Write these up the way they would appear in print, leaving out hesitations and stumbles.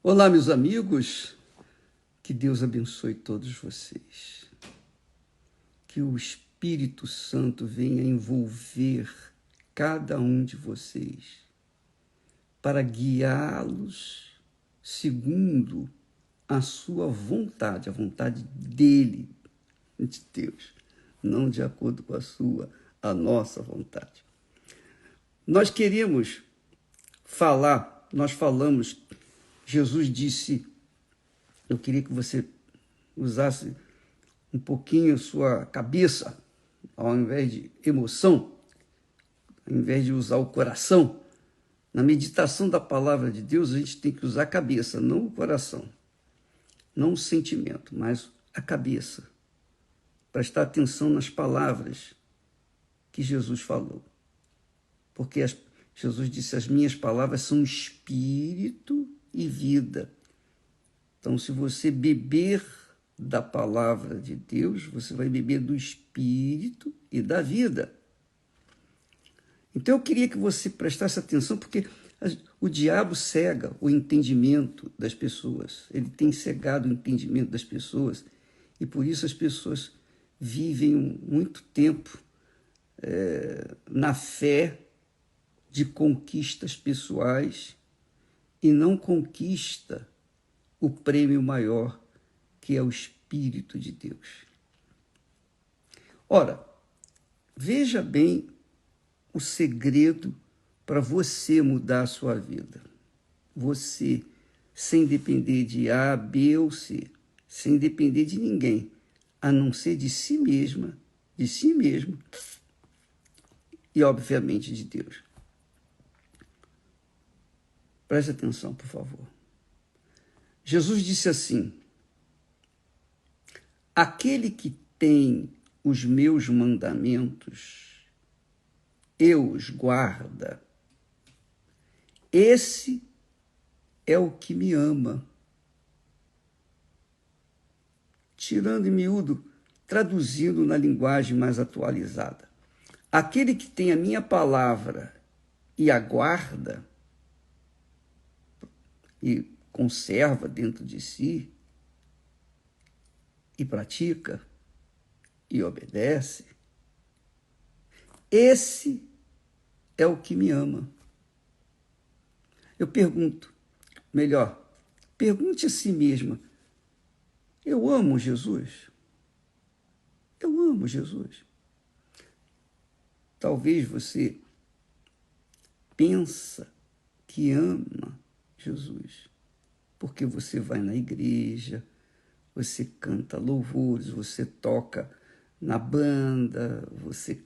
Olá, meus amigos, que Deus abençoe todos vocês. Que o Espírito Santo venha envolver cada um de vocês para guiá-los segundo a sua vontade, a vontade dele, de Deus, não de acordo com a nossa vontade. Nós queremos nós falamos, Jesus disse, eu queria que você usasse um pouquinho a sua cabeça, ao invés de emoção, ao invés de usar o coração. Na meditação da palavra de Deus, a gente tem que usar a cabeça, não o coração. Não o sentimento, mas a cabeça. Prestar atenção nas palavras que Jesus falou. Porque Jesus disse, as minhas palavras são espírito e vida. Então, se você beber da palavra de Deus, você vai beber do espírito e da vida. Então, eu queria que você prestasse atenção, porque o diabo cega o entendimento das pessoas. Ele tem cegado o entendimento das pessoas, e por isso as pessoas vivem muito tempo na fé de conquistas pessoais e não conquista o prêmio maior, que é o Espírito de Deus. Ora, veja bem o segredo para você mudar a sua vida. Você, sem depender de A, B ou C, sem depender de ninguém, a não ser de si mesma, de si mesmo e, obviamente, de Deus. Preste atenção, por favor. Jesus disse assim, aquele que tem os meus mandamentos e os guarda, esse é o que me ama. Tirando em miúdo, traduzindo na linguagem mais atualizada. Aquele que tem a minha palavra e a guarda, e conserva dentro de si, e pratica, e obedece, esse é o que me ama. Eu pergunto, melhor, pergunte a si mesma, eu amo Jesus? Eu amo Jesus. Talvez você pensa que ama Jesus, porque você vai na igreja, você canta louvores, você toca na banda, você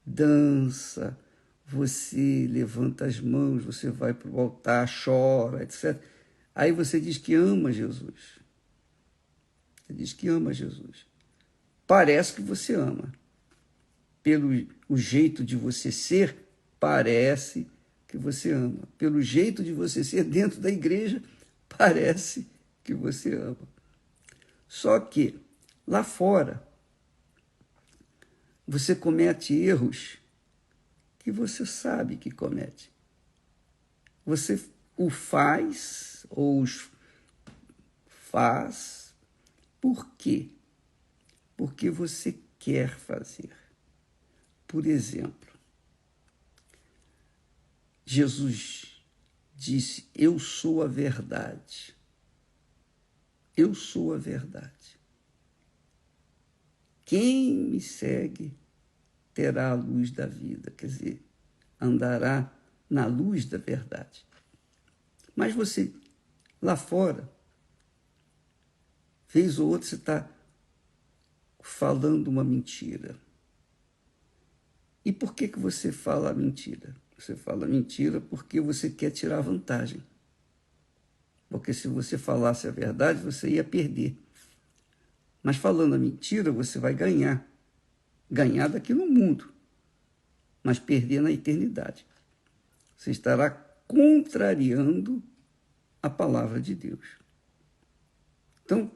dança, você levanta as mãos, você vai para o altar, chora, etc. Aí você diz que ama Jesus. Você diz que ama Jesus. Parece que você ama. Pelo o jeito de você ser, parece que você ama. Pelo jeito de você ser dentro da igreja, parece que você ama. Só que, lá fora, você comete erros que você sabe que comete. Você o faz ou os faz por quê? Porque você quer fazer. Por exemplo, Jesus disse, eu sou a verdade. Eu sou a verdade. Quem me segue terá a luz da vida, quer dizer, andará na luz da verdade. Mas você, lá fora, vez ou outra, você está falando uma mentira. E por que você fala a mentira? Você fala mentira porque você quer tirar vantagem. Porque se você falasse a verdade, você ia perder. Mas falando a mentira, você vai ganhar. Ganhar daqui no mundo, mas perder na eternidade. Você estará contrariando a palavra de Deus. Então,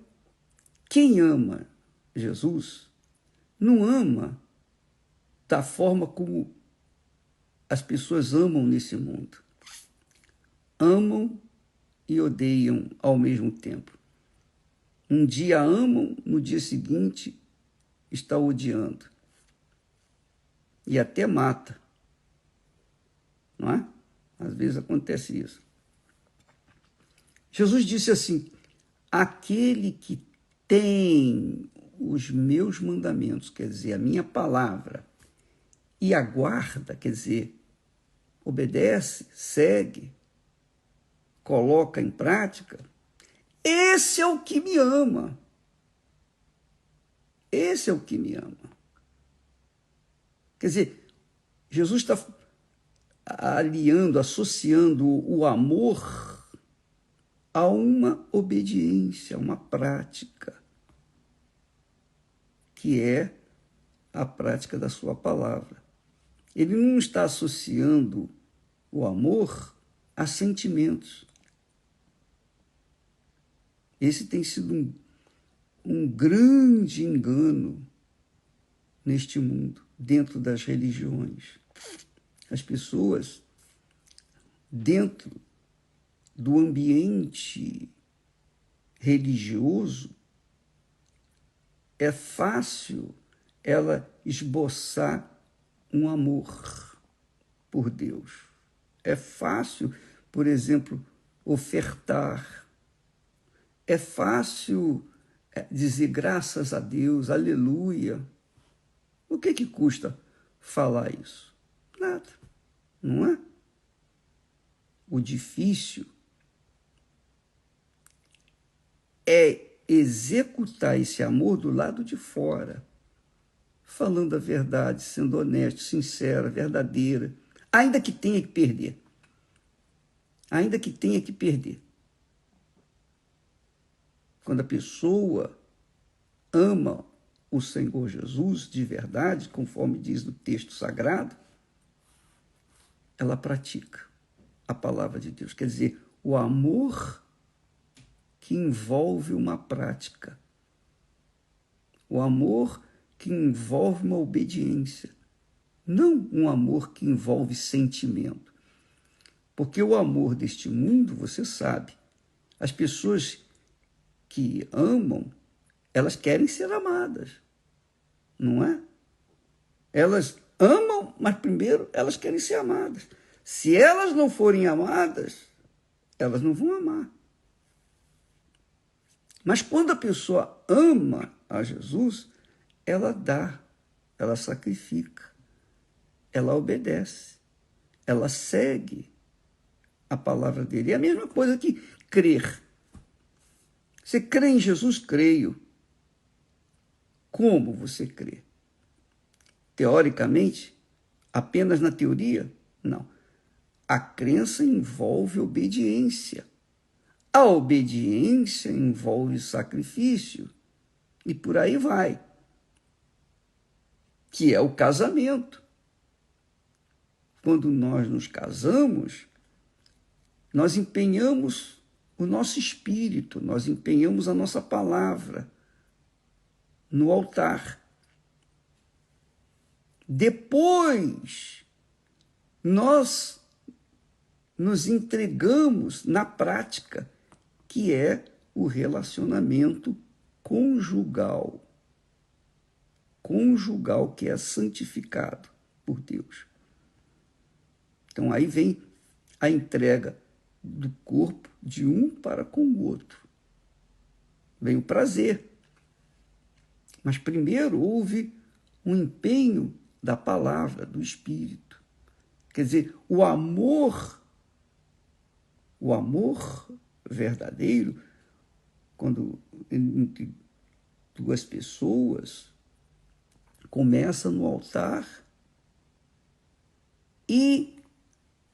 quem ama Jesus não ama da forma como as pessoas amam nesse mundo. Amam e odeiam ao mesmo tempo. Um dia amam, no dia seguinte está odiando. E até mata. Não é? Às vezes acontece isso. Jesus disse assim: aquele que tem os meus mandamentos, quer dizer, a minha palavra, e aguarda, quer dizer, obedece, segue, coloca em prática, esse é o que me ama. Esse é o que me ama. Quer dizer, Jesus está aliando, associando o amor a uma obediência, a uma prática, que é a prática da sua palavra. Ele não está associando o amor a sentimentos. Esse tem sido um grande engano neste mundo, dentro das religiões. As pessoas, dentro do ambiente religioso, é fácil ela esboçar um amor por Deus. É fácil, por exemplo, ofertar. É fácil dizer graças a Deus, aleluia. O que custa falar isso? Nada, não é? O difícil é executar esse amor do lado de fora, falando a verdade, sendo honesto, sincera, verdadeira, ainda que tenha que perder. Ainda que tenha que perder. Quando a pessoa ama o Senhor Jesus de verdade, conforme diz no texto sagrado, ela pratica a palavra de Deus. Quer dizer, o amor que envolve uma prática. O amor que envolve uma obediência. Não um amor que envolve sentimento. Porque o amor deste mundo, você sabe, as pessoas que amam, elas querem ser amadas, não é? Elas amam, mas primeiro elas querem ser amadas. Se elas não forem amadas, elas não vão amar. Mas quando a pessoa ama a Jesus, ela dá, ela sacrifica, ela obedece, ela segue a palavra dele. É a mesma coisa que crer. Você crê em Jesus? Creio. Como você crê? Teoricamente? Apenas na teoria? Não. A crença envolve obediência. A obediência envolve sacrifício. E por aí vai. Que é o casamento. Quando nós nos casamos, nós empenhamos o nosso espírito, nós empenhamos a nossa palavra no altar. Depois, nós nos entregamos na prática, que é o relacionamento conjugal. Conjugal, que é santificado por Deus. Então, aí vem a entrega do corpo de um para com o outro. Vem o prazer. Mas primeiro houve um empenho da palavra, do Espírito. Quer dizer, o amor verdadeiro, quando entre duas pessoas, começa no altar e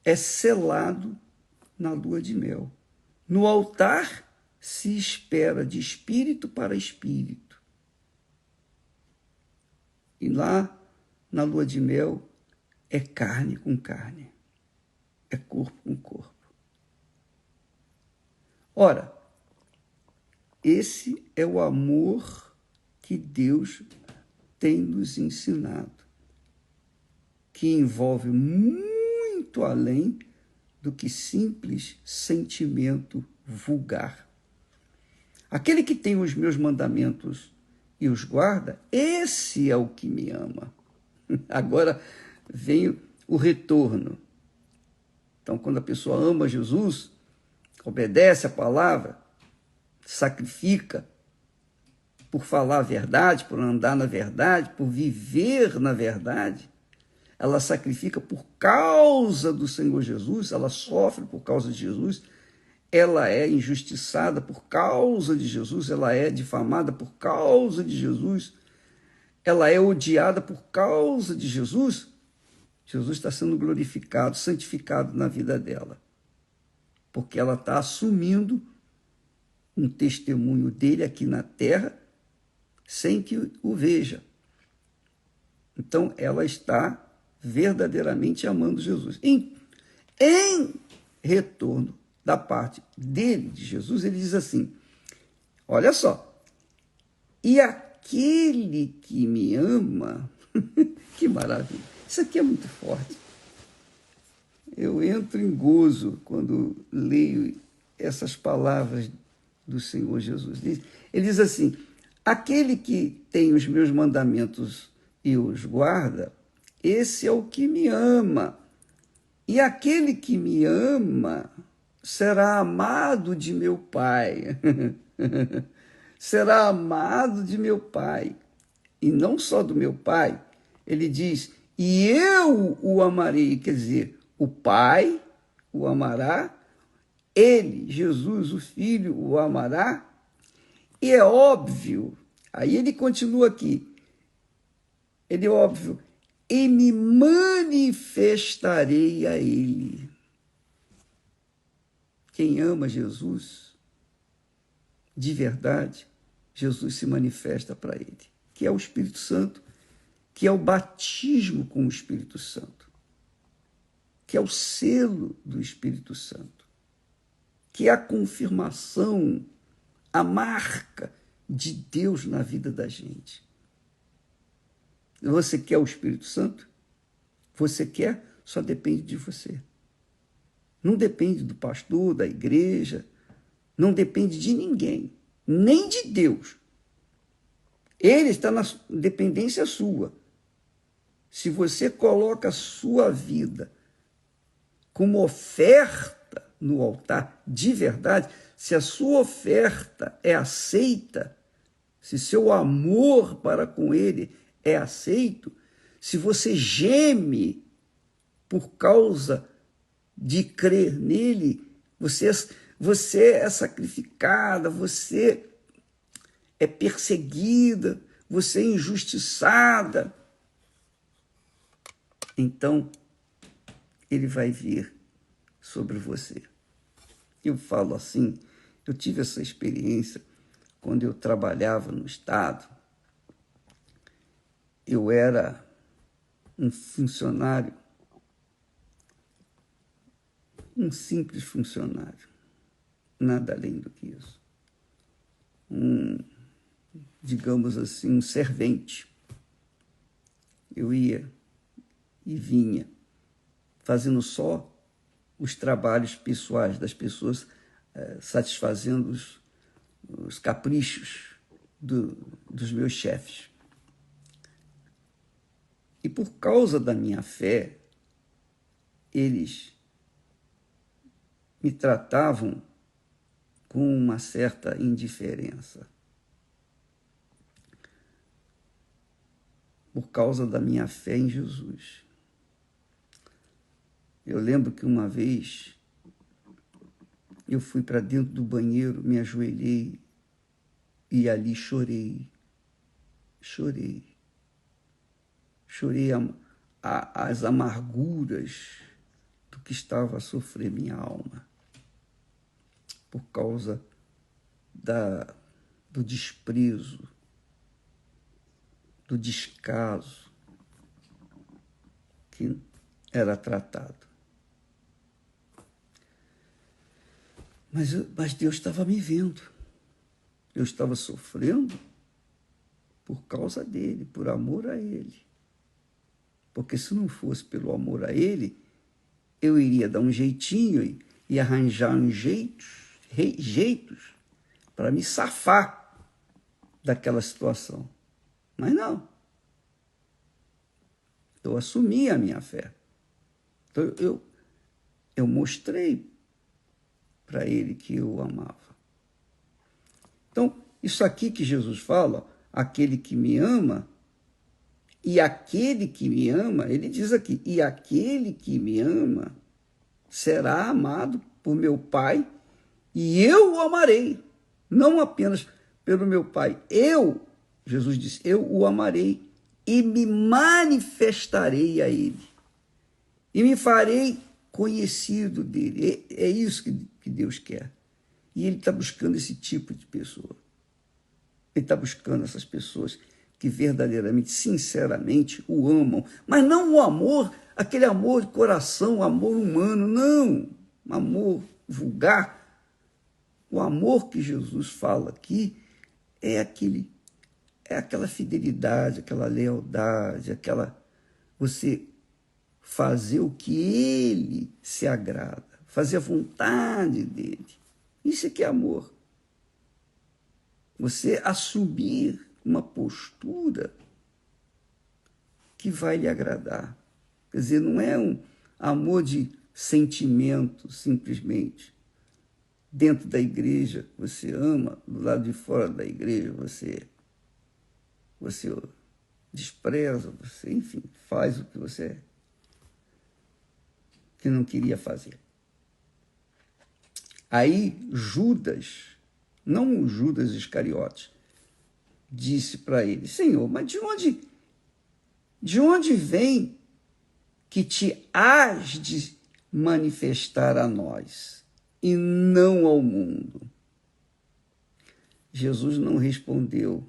é selado na lua de mel. No altar se espera de espírito para espírito. E lá, na lua de mel, é carne com carne, é corpo com corpo. Ora, esse é o amor que Deus tem nos ensinado, que envolve muito além do que simples sentimento vulgar. Aquele que tem os meus mandamentos e os guarda, esse é o que me ama. Agora vem o retorno. Então, quando a pessoa ama Jesus, obedece a palavra, sacrifica por falar a verdade, por andar na verdade, por viver na verdade, ela sacrifica por causa do Senhor Jesus, ela sofre por causa de Jesus, ela é injustiçada por causa de Jesus, ela é difamada por causa de Jesus, ela é odiada por causa de Jesus. Jesus está sendo glorificado, santificado na vida dela, porque ela está assumindo um testemunho dele aqui na terra sem que o veja. Então, ela está verdadeiramente amando Jesus. Em retorno da parte dele, de Jesus, ele diz assim, olha só, e aquele que me ama, que maravilha, isso aqui é muito forte. Eu entro em gozo quando leio essas palavras do Senhor Jesus. Ele diz assim, aquele que tem os meus mandamentos e os guarda, esse é o que me ama. E aquele que me ama será amado de meu Pai. Será amado de meu Pai. E não só do meu Pai. Ele diz, e eu o amarei. Quer dizer, o Pai o amará, ele, Jesus, o Filho, o amará. E é óbvio, aí ele continua aqui, ele é óbvio, e me manifestarei a ele. Quem ama Jesus, de verdade, Jesus se manifesta para ele, que é o Espírito Santo, que é o batismo com o Espírito Santo, que é o selo do Espírito Santo, que é a confirmação, a marca de Deus na vida da gente. Você quer o Espírito Santo? Você quer? Só depende de você. Não depende do pastor, da igreja, não depende de ninguém, nem de Deus. Ele está na dependência sua. Se você coloca a sua vida como oferta no altar de verdade, se a sua oferta é aceita, se seu amor para com ele é aceito, se você geme por causa de crer nele, você é sacrificada, você é perseguida, você é injustiçada, então ele vai vir sobre você. Eu falo assim, eu tive essa experiência quando eu trabalhava no Estado. Eu era um funcionário, um simples funcionário, nada além do que isso. Digamos assim, um servente. Eu ia e vinha, fazendo só os trabalhos pessoais das pessoas, satisfazendo os caprichos dos meus chefes. E por causa da minha fé, eles me tratavam com uma certa indiferença. Por causa da minha fé em Jesus. Eu lembro que uma vez eu fui para dentro do banheiro, me ajoelhei e ali chorei. Chorei as amarguras do que estava a sofrer minha alma, por causa do desprezo, do descaso que era tratado. Mas Deus estava me vendo. Eu estava sofrendo por causa dele, por amor a ele. Porque se não fosse pelo amor a ele, eu iria dar um jeitinho e arranjar um jeito, jeitos para me safar daquela situação. Mas não. Eu assumi a minha fé. Então, eu mostrei para ele que eu o amava. Então, isso aqui que Jesus fala, aquele que me ama, e aquele que me ama, ele diz aqui, e aquele que me ama será amado por meu Pai, e eu o amarei, não apenas pelo meu Pai. Jesus disse, eu o amarei e me manifestarei a ele, e me farei conhecido dele. É isso que Deus quer. E ele está buscando esse tipo de pessoa. Ele está buscando essas pessoas que verdadeiramente, sinceramente, o amam. Mas não o amor, aquele amor de coração, amor humano, não. Amor vulgar. O amor que Jesus fala aqui é aquela fidelidade, aquela lealdade, você fazer o que ele se agrada, fazer a vontade dele. Isso é que é amor. Você assumir uma postura que vai lhe agradar. Quer dizer, não é um amor de sentimento, simplesmente. Dentro da igreja, você ama, do lado de fora da igreja, você despreza, você, enfim, faz o que você que não queria fazer. Aí Judas, não o Judas Iscariotes, disse para ele, Senhor, mas de onde vem que te hás de manifestar a nós e não ao mundo? Jesus não respondeu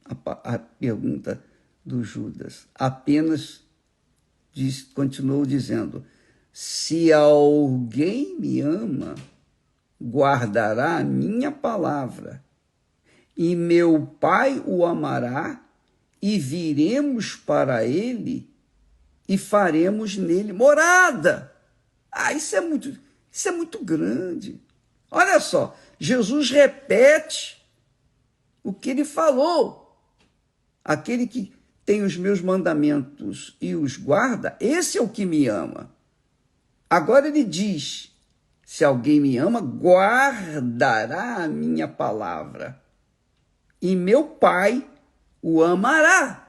a pergunta do Judas, apenas continuou dizendo, se alguém me ama, guardará a minha palavra, e meu Pai o amará, e viremos para ele e faremos nele morada. Isso é muito grande. Olha só, Jesus repete o que ele falou. Aquele que tem os meus mandamentos e os guarda, esse é o que me ama. Agora ele diz, se alguém me ama, guardará a minha palavra, e meu Pai o amará,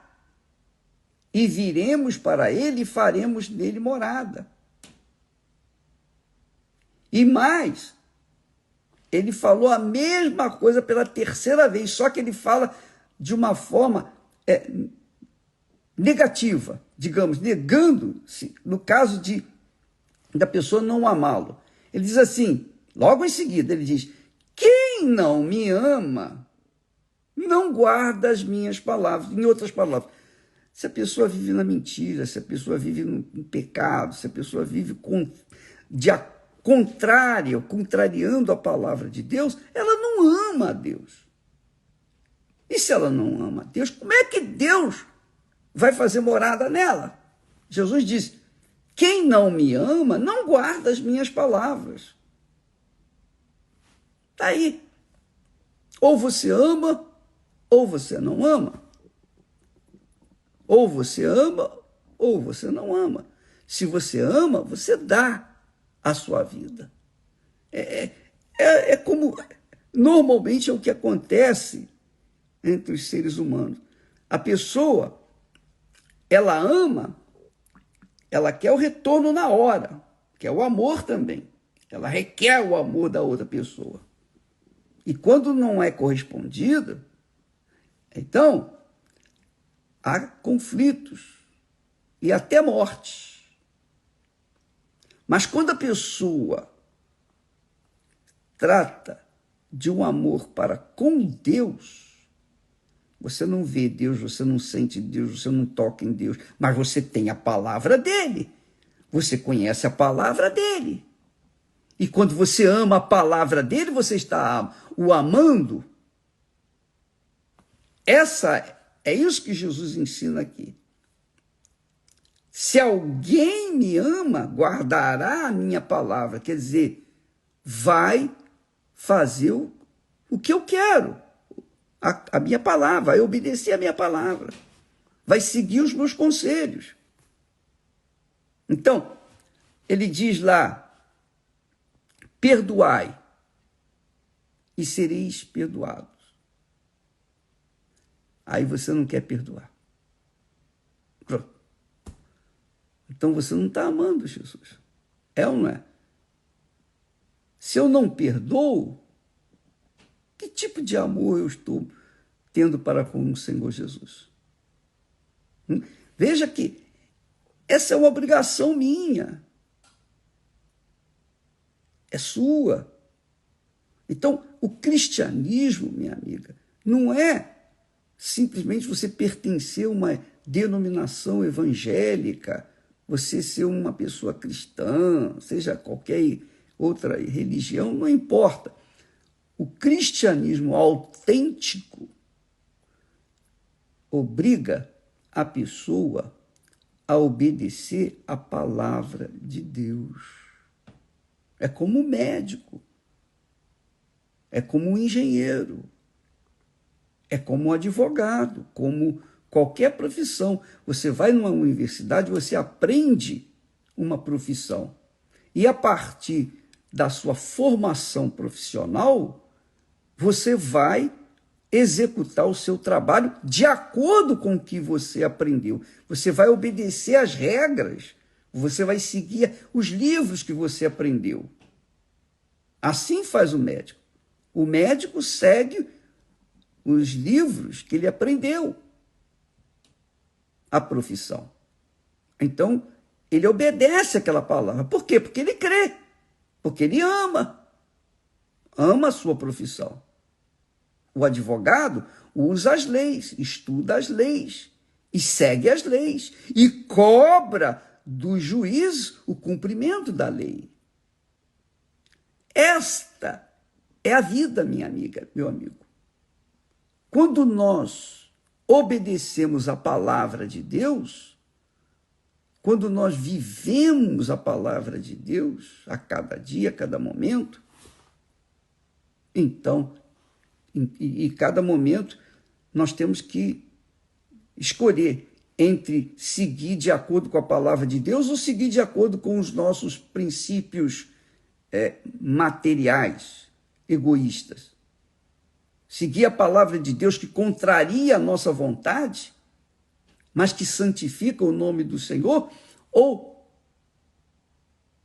e viremos para ele e faremos nele morada. E mais, ele falou a mesma coisa pela terceira vez, só que ele fala de uma forma negativa, digamos, negando-se, no caso da pessoa não amá-lo. Ele diz assim, logo em seguida, ele diz, quem não me ama, não guarda as minhas palavras. Em outras palavras, se a pessoa vive na mentira, se a pessoa vive no pecado, se a pessoa vive contrariando a palavra de Deus, ela não ama a Deus. E se ela não ama a Deus, como é que Deus vai fazer morada nela? Jesus disse, quem não me ama, não guarda as minhas palavras. Está aí. Ou você ama, ou você não ama. Ou você ama, ou você não ama. Se você ama, você dá a sua vida. É como normalmente é o que acontece entre os seres humanos. A pessoa, ela ama, ela quer o retorno na hora, quer o amor também. Ela requer o amor da outra pessoa. E quando não é correspondido, então há conflitos e até morte. Mas quando a pessoa trata de um amor para com Deus, você não vê Deus, você não sente Deus, você não toca em Deus, mas você tem a palavra dele, você conhece a palavra dele. E quando você ama a palavra dele, você está o amando. É isso que Jesus ensina aqui. Se alguém me ama, guardará a minha palavra. Quer dizer, vai fazer o que eu quero, a minha palavra, vai obedecer a minha palavra, vai seguir os meus conselhos. Então, ele diz lá, perdoai e sereis perdoados. Aí você não quer perdoar. Pronto. Então você não está amando Jesus. É ou não é? Se eu não perdoo, que tipo de amor eu estou tendo para com o Senhor Jesus? Veja que essa é uma obrigação minha. É sua. Então, o cristianismo, minha amiga, não é simplesmente você pertencer a uma denominação evangélica, você ser uma pessoa cristã, seja qualquer outra religião, não importa. O cristianismo autêntico obriga a pessoa a obedecer a palavra de Deus. É como um médico, é como um engenheiro, é como um advogado, como qualquer profissão. Você vai numa universidade, você aprende uma profissão. E a partir da sua formação profissional, você vai executar o seu trabalho de acordo com o que você aprendeu. Você vai obedecer às regras, você vai seguir os livros que você aprendeu. Assim faz o médico. O médico segue os livros que ele aprendeu, a profissão. Então, ele obedece àquela palavra. Por quê? Porque ele crê, porque ele ama a sua profissão. O advogado usa as leis, estuda as leis e segue as leis e cobra do juiz o cumprimento da lei. Esta é a vida, minha amiga, meu amigo. Quando nós obedecemos a palavra de Deus, quando nós vivemos a palavra de Deus a cada dia, a cada momento, então, em cada momento, nós temos que escolher entre seguir de acordo com a palavra de Deus ou seguir de acordo com os nossos princípios materiais, egoístas. Seguir a palavra de Deus que contraria a nossa vontade, mas que santifica o nome do Senhor, ou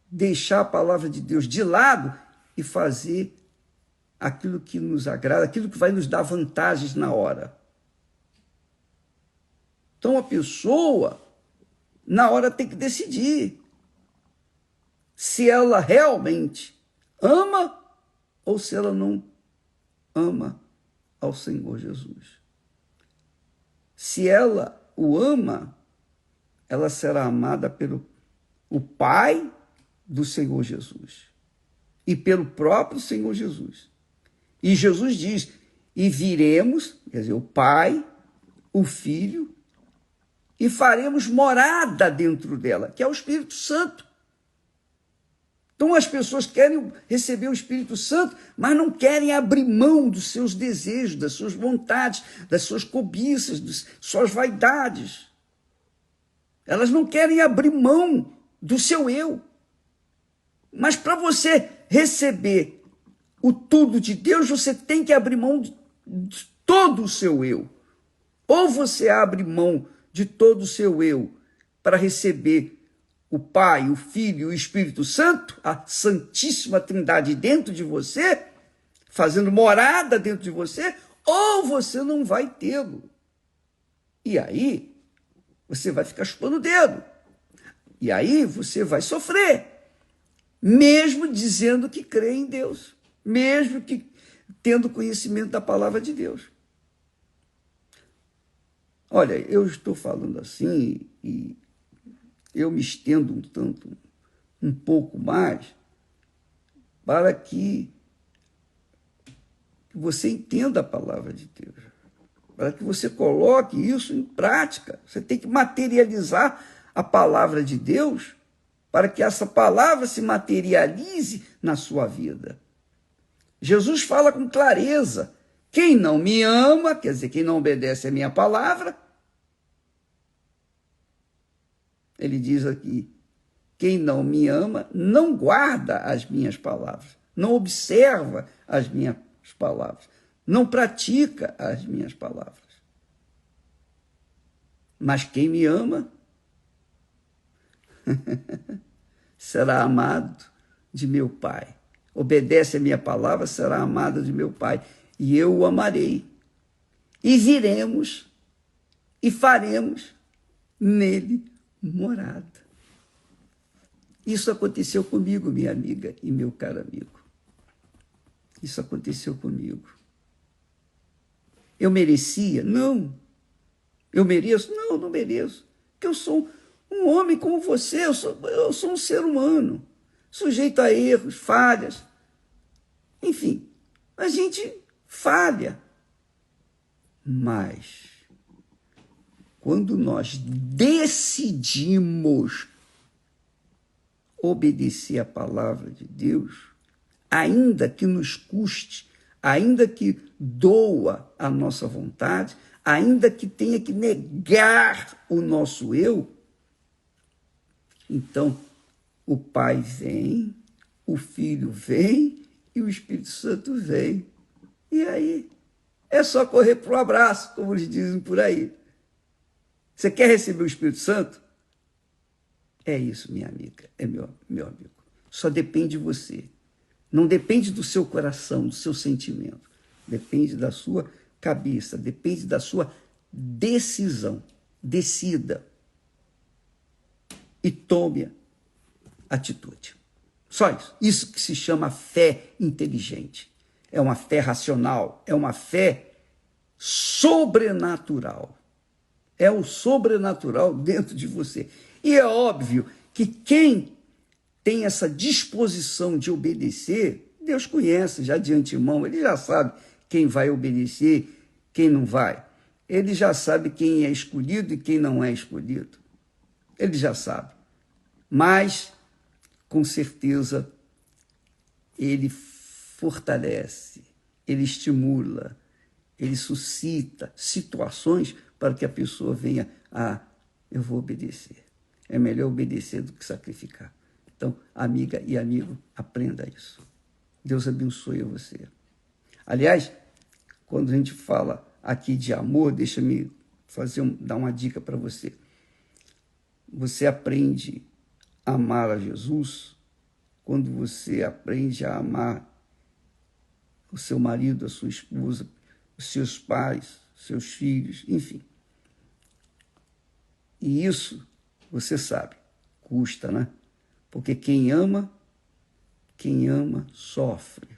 deixar a palavra de Deus de lado e fazer aquilo que nos agrada, aquilo que vai nos dar vantagens na hora. Então a pessoa, na hora, tem que decidir se ela realmente ama ou se ela não ama ao Senhor Jesus. Se ela o ama, ela será amada pelo o Pai do Senhor Jesus e pelo próprio Senhor Jesus. E Jesus diz, e viremos, quer dizer, o Pai, o Filho, e faremos morada dentro dela, que é o Espírito Santo. Então as pessoas querem receber o Espírito Santo, mas não querem abrir mão dos seus desejos, das suas vontades, das suas cobiças, das suas vaidades. Elas não querem abrir mão do seu eu. Mas para você receber o tudo de Deus, você tem que abrir mão de todo o seu eu. Ou você abre mão de todo o seu eu para receber o Pai, o Filho e o Espírito Santo, a Santíssima Trindade dentro de você, fazendo morada dentro de você, ou você não vai tê-lo. E aí, você vai ficar chupando o dedo. E aí, você vai sofrer, mesmo dizendo que crê em Deus, mesmo que tendo conhecimento da palavra de Deus. Olha, eu estou falando assim e eu me estendo um pouco mais, para que você entenda a palavra de Deus, para que você coloque isso em prática. Você tem que materializar a palavra de Deus para que essa palavra se materialize na sua vida. Jesus fala com clareza. Quem não me ama, quer dizer, quem não obedece a minha palavra, ele diz aqui, quem não me ama não guarda as minhas palavras, não observa as minhas palavras, não pratica as minhas palavras. Mas quem me ama será amado de meu Pai. Obedece a minha palavra, será amado de meu Pai. E eu o amarei. E viremos e faremos nele morada. Isso aconteceu comigo, minha amiga e meu caro amigo. Isso aconteceu comigo. Eu merecia? Não. Eu mereço? Não, não mereço. Porque eu sou um homem como você, eu sou um ser humano, sujeito a erros, falhas. Enfim, a gente falha. Mas, quando nós decidimos obedecer a palavra de Deus, ainda que nos custe, ainda que doa a nossa vontade, ainda que tenha que negar o nosso eu, então o Pai vem, o Filho vem e o Espírito Santo vem. E aí é só correr para o abraço, como eles dizem por aí. Você quer receber o Espírito Santo? É isso, minha amiga, é meu amigo. Só depende de você. Não depende do seu coração, do seu sentimento. Depende da sua cabeça, depende da sua decisão. Decida e tome atitude. Só isso. Isso que se chama fé inteligente. É uma fé racional, é uma fé sobrenatural. É o sobrenatural dentro de você. E é óbvio que quem tem essa disposição de obedecer, Deus conhece já de antemão, ele já sabe quem vai obedecer, quem não vai. Ele já sabe quem é escolhido e quem não é escolhido. Ele já sabe. Mas, com certeza, ele fortalece, ele estimula, ele suscita situações para que a pessoa venha eu vou obedecer. É melhor obedecer do que sacrificar. Então, amiga e amigo, aprenda isso. Deus abençoe você. Aliás, quando a gente fala aqui de amor, deixa-me dar uma dica para você. Você aprende a amar a Jesus quando você aprende a amar o seu marido, a sua esposa, os seus pais, seus filhos, enfim. E isso, você sabe, custa, né? Porque quem ama sofre.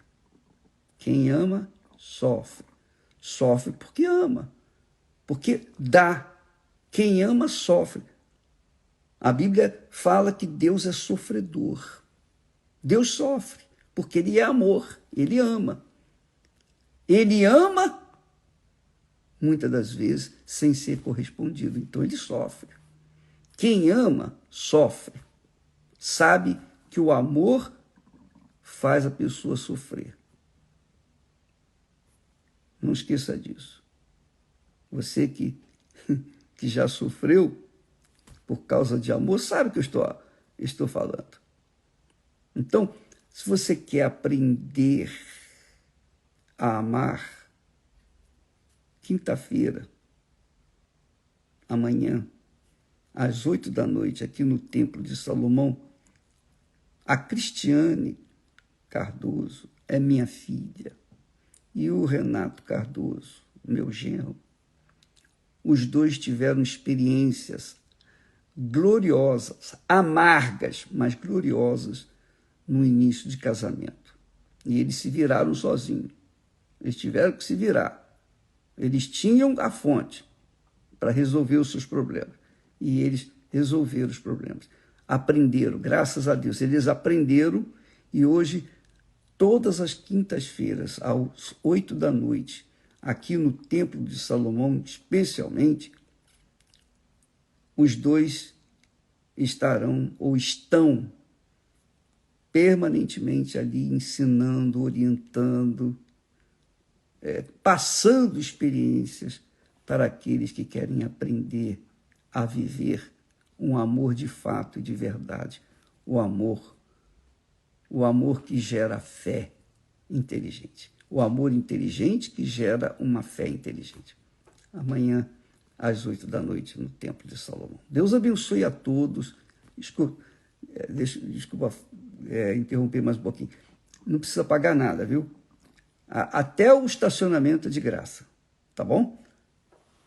Quem ama, sofre. Sofre porque ama. Porque dá. Quem ama, sofre. A Bíblia fala que Deus é sofredor. Deus sofre, porque Ele é amor, Ele ama. Ele ama, muitas das vezes, sem ser correspondido. Então, Ele sofre. Quem ama, sofre. Sabe que o amor faz a pessoa sofrer. Não esqueça disso. Você que já sofreu por causa de amor, sabe o que eu estou falando. Então, se você quer aprender a amar, quinta-feira, amanhã, às 8 da noite, aqui no Templo de Salomão, a Cristiane Cardoso é minha filha e o Renato Cardoso, meu genro. Os dois tiveram experiências gloriosas, amargas, mas gloriosas no início de casamento. E eles se viraram sozinhos. Eles tiveram que se virar. Eles tinham a fonte para resolver os seus problemas. E eles resolveram os problemas. Aprenderam, graças a Deus. Eles aprenderam e hoje, todas as quintas-feiras, às 8 da noite, aqui no Templo de Salomão, especialmente, os dois estarão ou estão permanentemente ali ensinando, orientando, passando experiências para aqueles que querem aprender a viver um amor de fato e de verdade, o amor que gera fé inteligente, o amor inteligente que gera uma fé inteligente. Amanhã, às 8 da noite, no Templo de Salomão. Deus abençoe a todos. Desculpa interromper mais um pouquinho. Não precisa pagar nada, viu? Até o estacionamento é de graça, tá bom?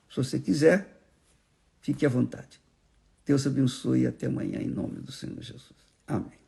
Se você quiser, fique à vontade. Deus abençoe e até amanhã, em nome do Senhor Jesus. Amém.